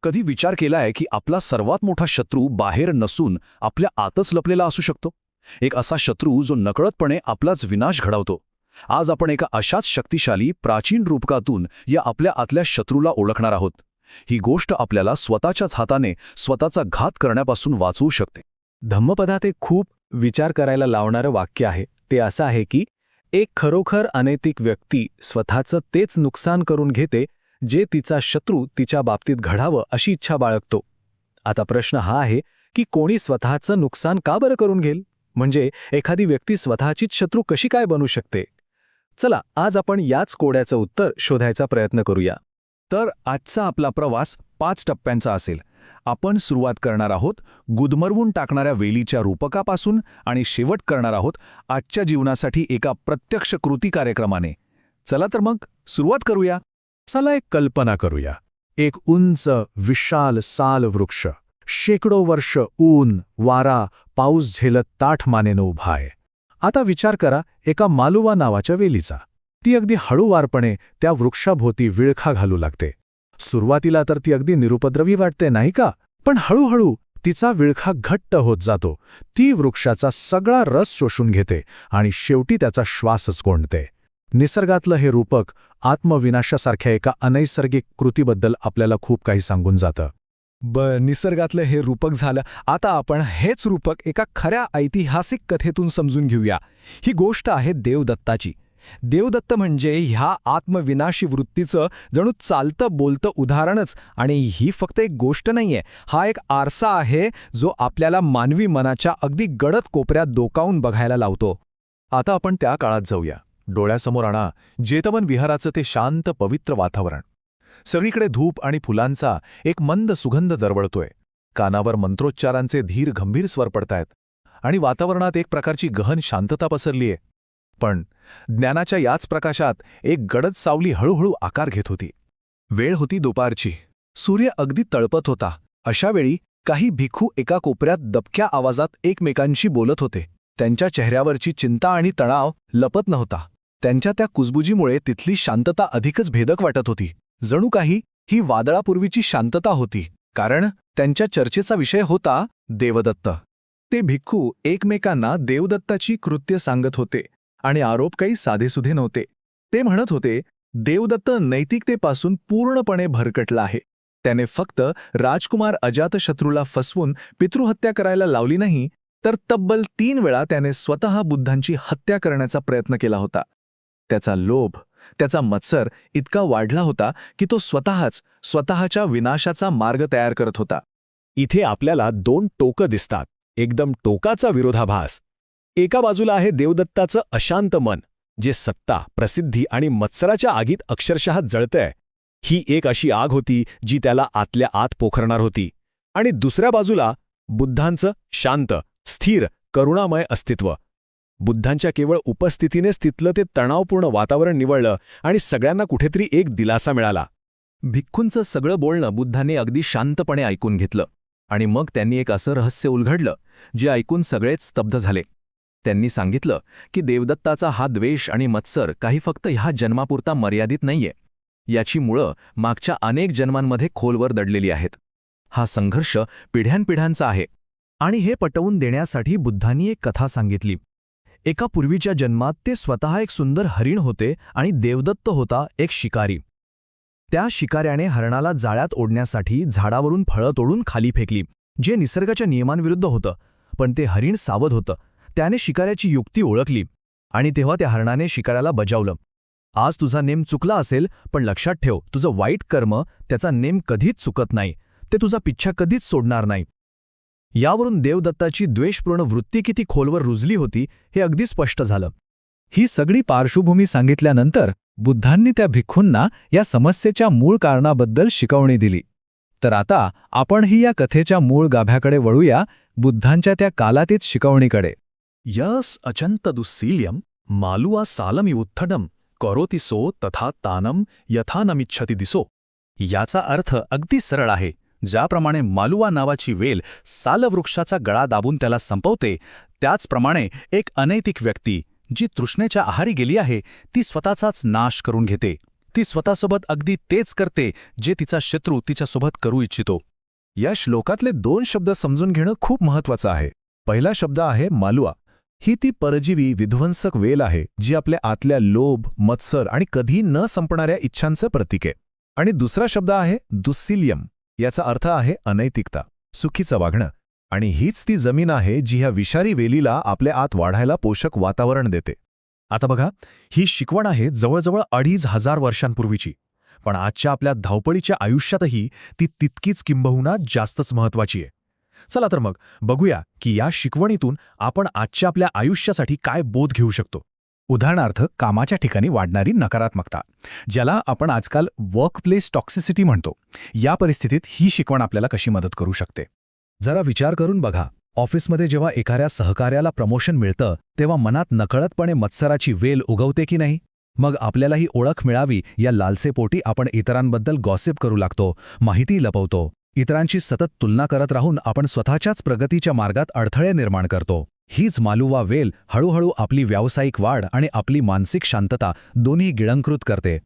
कधी विचार केलाय की आपला सर्वात मोठा शत्रू बाहेर नसून आपल्या आतच लपलेला असू शकतो? एक असा शत्रू जो नकळतपणे आपलाच विनाश घडवतो. आज आपण एका अशाच शक्तिशाली प्राचीन रूपकातून या आपल्या आतल्या शत्रूला ओळखणार आहोत. ही गोष्ट आपल्याला स्वतःच्याच हाताने स्वतःचा घात करण्यापासून वाचवू शकते. धम्मपदात एक खूप विचार करायला लावणारं वाक्य आहे. ते असं आहे की एक खरोखर अनैतिक व्यक्ती स्वतःचं तेच नुकसान करून घेते जे तिचा शत्रू तिच्या बाबतीत घडावं अशी इच्छा बाळगतो. आता प्रश्न हा आहे की कोणी स्वतःचं नुकसान का बरं करून घेईल? म्हणजे एखादी व्यक्ती स्वतःचीच शत्रू कशी काय बनू शकते? चला आज आपण याच कोड्याचं उत्तर शोधायचा प्रयत्न करूया. तर आजचा आपला प्रवास 5 टप्प्यांचा असेल. आपण सुरुवात करणार आहोत गुदमरवून टाकणाऱ्या वेलीच्या रूपकापासून आणि शेवट करणार आहोत आजच्या जीवनासाठी एका प्रत्यक्ष कृती कार्यक्रमाने. चला तर मग सुरुवात करूया. चला एक कल्पना करूया. एक उंच विशाल साल वृक्ष शेकडो वर्ष ऊन वारा पाऊस झेलत ताठ मानेनं उभा आहे. आता विचार करा एका मालुवा नावाच्या वेलीचा. ती अगदी हळूवारपणे त्या वृक्षाभोवती विळखा घालू लागते. सुरुवातीला तर ती अगदी निरुपद्रवी वाटते नाही का? पण हळूहळू तिचा विळखा घट्ट होत जातो. ती वृक्षाचा सगळा रस शोषून घेते आणि शेवटी त्याचा श्वासच कोंडते. निसर्गातलं हे रूपक आत्मविनाशासारख्या एका अनैसर्गिक कृतीबद्दल आपल्याला खूप काही सांगून जातं. निसर्गातलं हे रूपक झालं. आता आपण हेच रूपक एका खऱ्या ऐतिहासिक कथेतून समजून घेऊया. ही गोष्ट आहे देवदत्ताची. देवदत्त म्हणजे ह्या आत्मविनाशी वृत्तीचं जणू चालतं बोलतं उदाहरणच. आणि ही फक्त एक गोष्ट नाहीये, हा एक आरसा आहे जो आपल्याला मानवी मनाच्या अगदी गडद कोपऱ्यात डोकावून बघायला लावतो. आता आपण त्या काळात जाऊया. डोळ्यासमोर आणा जेतवन विहाराचं ते शांत पवित्र वातावरण. सगळीकडे धूप आणि फुलांचा एक मंद सुगंध दरवळतोय. कानावर मंत्रोच्चारांचे धीर गंभीर स्वर पडतायत आणि वातावरणात एक प्रकारची गहन शांतता पसरलीये. पण ज्ञानाच्या याच प्रकाशात एक गडद सावली हळूहळू आकार घेत होती. वेळ होती दुपारची. सूर्य अगदी तळपत होता. अशा वेळी काही भिक्खू एका कोपऱ्यात दबक्या आवाजात एकमेकांशी बोलत होते. त्यांच्या चेहऱ्यावरची चिंता आणि तणाव लपत नव्हता. त्यांच्या त्या कुजबुजीमुळे तिथली शांतता अधिकच भेदक वाटत होती. जणू काही ही वादळापूर्वीची शांतता होती. कारण त्यांच्या चर्चेचा विषय होता देवदत्त. ते भिक्खू एकमेकांना देवदत्ताची कृत्य सांगत होते आणि आरोप काही साधेसुधे नव्हते. ते म्हणत होते देवदत्त नैतिकतेपासून पूर्णपणे भरकटला आहे. त्याने फक्त राजकुमार अजातशत्रूला फसवून पितृहत्या करायला लावली नाही, तर तब्बल 3 वेळा त्याने स्वतः बुद्धांची हत्या करण्याचा प्रयत्न केला होता. त्याचा लोभ, त्याचा मत्सर इतका वाढला होता की तो स्वतःच्या विनाशाचा मार्ग तयार करत होता. इथे आपल्याला 2 टोकं दिसतात. एकदम टोकाचा विरोधाभास. एका बाजूला आहे देवदत्ताचं अशांत मन, जे सत्ता, प्रसिद्धी आणि मत्सराच्या आगीत अक्षरशः जळतंय. ही एक अशी आग होती जी त्याला आतल्या आत पोखरणार होती. आणि दुसऱ्या बाजूला बुद्धांचं शांत, स्थिर, करुणामय अस्तित्व. बुद्धांच्या केवळ उपस्थितीनेच तिथलं ते तणावपूर्ण वातावरण निवळलं आणि सगळ्यांना कुठेतरी एक दिलासा मिळाला. भिक्खूंचं सगळं बोलणं बुद्धांनी अगदी शांतपणे ऐकून घेतलं. आणि मग त्यांनी एक असं रहस्य उलगडलं जे ऐकून सगळेच स्तब्ध झाले. त्यांनी सांगितलं की देवदत्ताचा हा द्वेष आणि मत्सर काही फक्त ह्या जन्मापुरता मर्यादित नाहीये. याची मुळं मागच्या अनेक जन्मांमध्ये खोलवर दडलेली आहेत. हा संघर्ष पिढ्यानपिढ्यांचा आहे. आणि हे पटवून देण्यासाठी बुद्धांनी एक कथा सांगितली. एका पूर्वीच्या जन्मात ते स्वतः एक सुंदर हरिण होते आणि देवदत्त होता एक शिकारी. त्या शिकाऱ्याने हरणाला जाळ्यात ओढण्यासाठी झाडावरून फळं तोडून खाली फेकली, जे निसर्गाच्या नियमांविरुद्ध होतं. पण ते हरिण सावध होतं. त्याने शिकाऱ्याची युक्ती ओळखली आणि तेव्हा त्या हरणाने शिकाऱ्याला बजावलं, आज तुझा नेम चुकला असेल, पण लक्षात ठेव, तुझं वाईट कर्म त्याचा नेम कधीच चुकत नाही. ते तुझा पिच्छा कधीच सोडणार नाही. यावरून देवदत्ताची द्वेषपूर्ण वृत्ती किती खोलवर रुजली होती हे अगदी स्पष्ट झालं. ही सगळी पार्श्वभूमी सांगितल्यानंतर बुद्धांनी त्या भिक्खूंना या समस्येच्या मूळ कारणाबद्दल शिकवणी दिली. तर आता आपणही या कथेच्या मूळ गाभ्याकडे वळूया, बुद्धांच्या त्या कालातीत शिकवणीकडे. यस अचंत दुस्सील्यम मालुआ सालमि उत्थडम करोति सो तथा तानम यथा नमिच्छति दिसो. याचा अर्थ अगदी सरळ आहे. ज्याप्रमाणे मालुआ नावाची वेल सालवृक्षाचा गळा दाबून त्याला संपवते, त्याचप्रमाणे एक अनैतिक व्यक्ती जी तृष्णेच्या आहारी गेली आहे ती स्वतःचाच नाश करून घेते. ती स्वतःसोबत अगदी तेच करते जे तिचा शत्रू तिच्यासोबत करू इच्छितो. या श्लोकातले 2 शब्द समजून घेणं खूप महत्वाचं आहे. पहिला शब्द आहे मालुआ. ही ती परजीवी विध्वंसक वेल आहे जी आपल्या आतल्या लोभ, मत्सर आणि कधी न संपणाऱ्या इच्छांचं प्रतीक आहे. आणि दुसरा शब्द आहे दुस्सिल्यम. याचा अर्थ आहे अनैतिकता, चुकीचं वागणं. आणि हीच ती जमीन आहे जी ह्या विषारी वेलीला आपल्या आत वाढायला पोषक वातावरण देते. आता बघा, ही शिकवण आहे जवळजवळ 2500 वर्षांपूर्वीची. पण आजच्या आपल्या धावपळीच्या आयुष्यातही ती तितकीच किंबहुना जास्तच महत्वाची आहे. चला तर मग बघूया की या शिकवणीतून आपण आजच्या आपल्या आयुष्यासाठी काय बोध घेऊ शकतो. उदाहरणार्थ, कामाच्या ठिकाणी वाढणारी नकारात्मकता, ज्याला आपण आजकाल वर्कप्लेस टॉक्सिसिटी म्हणतो. या परिस्थितीत ही शिकवण आपल्याला कशी मदत करू शकते? जरा विचार करून बघा. ऑफिसमध्ये जेव्हा एखाद्या सहकार्याला प्रमोशन मिळतं तेव्हा मनात नकळतपणे मत्सराची वेल उगवते की नाही? मग आपल्याला ही ओळख मिळावी या लालसेपोटी आपण इतरांबद्दल गॉसिप करू लागतो, माहिती लपवतो. इतरांची सतत तुलना करत राहून आपण स्वतःच्याच प्रगतीच्या मार्गात अडथळे निर्माण करतो. हीच मालुवा वेल हळूहळू आपली व्यावसायिक वाढ आणि आपली मानसिक शांतता दोन्ही गिळंकृत करते.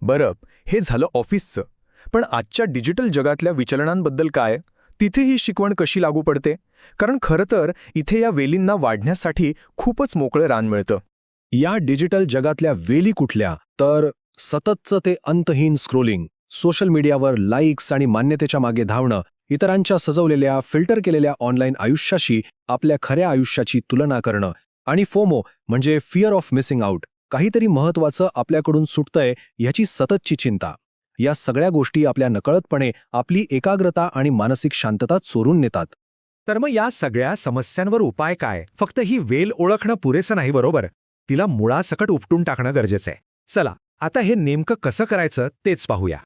बरं, हे झालं ऑफिसचं. पण आजच्या डिजिटल जगातल्या विचलनांबद्दल काय? तिथे ही शिकवण कशी लागू पडते? कारण खरं तर इथे या वेलींना वाढण्यासाठी खूपच मोकळं रान मिळतं. या डिजिटल जगातल्या वेली कुठल्या? तर सततचं ते अंतहीन स्क्रोलिंग, सोशल मीडियावर लाईक्स आणि मान्यतेच्या मागे धावणं, इतरांच्या सजवलेल्या फिल्टर केलेल्या ऑनलाईन आयुष्याशी आपल्या खऱ्या आयुष्याची तुलना करणं, आणि फोमो म्हणजे फिअर ऑफ मिसिंग आउट, काहीतरी महत्त्वाचं आपल्याकडून सुटतंय ह्याची सततची चिंता. या सगळ्या गोष्टी आपल्या नकळतपणे आपली एकाग्रता आणि मानसिक शांतता चोरून नेतात. तर मग या सगळ्या समस्यांवर उपाय काय? फक्त ही वेल ओळखणं पुरेसं नाही, बरोबर? तिला मुळासकट उपटून टाकणं गरजेचं आहे. चला, आता हे नेमकं कसं करायचं तेच पाहूया.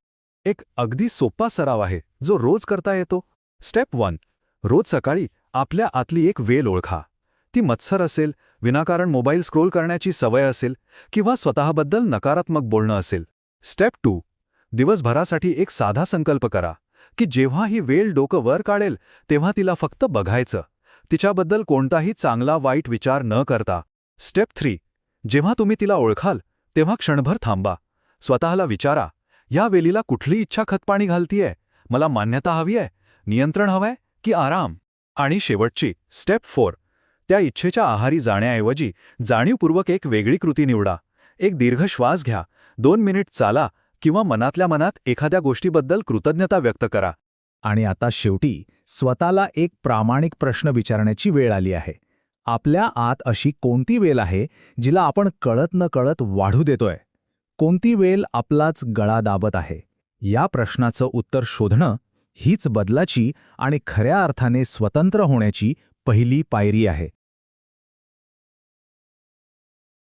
एक अगदी सोपा सराव आहे जो रोज करता येतो. स्टेप 1. रोज सकाळी आपल्या आतली एक वेल ओळखा. ती मत्सर असेल, विनाकारण मोबाईल स्क्रोल करण्याची सवय असेल किंवा स्वतःबद्दल नकारात्मक बोलणं असेल. स्टेप 2. दिवसभरासाठी एक साधा संकल्प करा की जेव्हा ही वेल डोकं वर काढेल तेव्हा तिला फक्त बघायचं, तिच्याबद्दल कोणताही चांगला वाईट विचार न करता. स्टेप 3. जेव्हा तुम्ही तिला ओळखाल तेव्हा क्षणभर थांबा. स्वतःला विचारा, या वेलीला कुठली इच्छा खतपाणी घालतीये? मला मान्यता हवी आहे, नियंत्रण हवंय की आराम? आणि शेवटची स्टेप 4. त्या इच्छेच्या आहारी जाण्याऐवजी जाणीवपूर्वक एक वेगळी कृती निवडा. एक दीर्घ श्वास घ्या, 2 मिनिट चाला किंवा मनातल्या मनात एखाद्या गोष्टीबद्दल कृतज्ञता व्यक्त करा. आणि आता शेवटी स्वतःला एक प्रामाणिक प्रश्न विचारण्याची वेळ आली आहे. आपल्या आत अशी कोणती वेल आहे जिला आपण कळत न कळत वाढू देतोय? कोणती वेल आपलाच गळा दाबत आहे? या प्रश्नाचं उत्तर शोधणं हीच बदलाची आणि खऱ्या अर्थाने स्वतंत्र होण्याची पहिली पायरी आहे.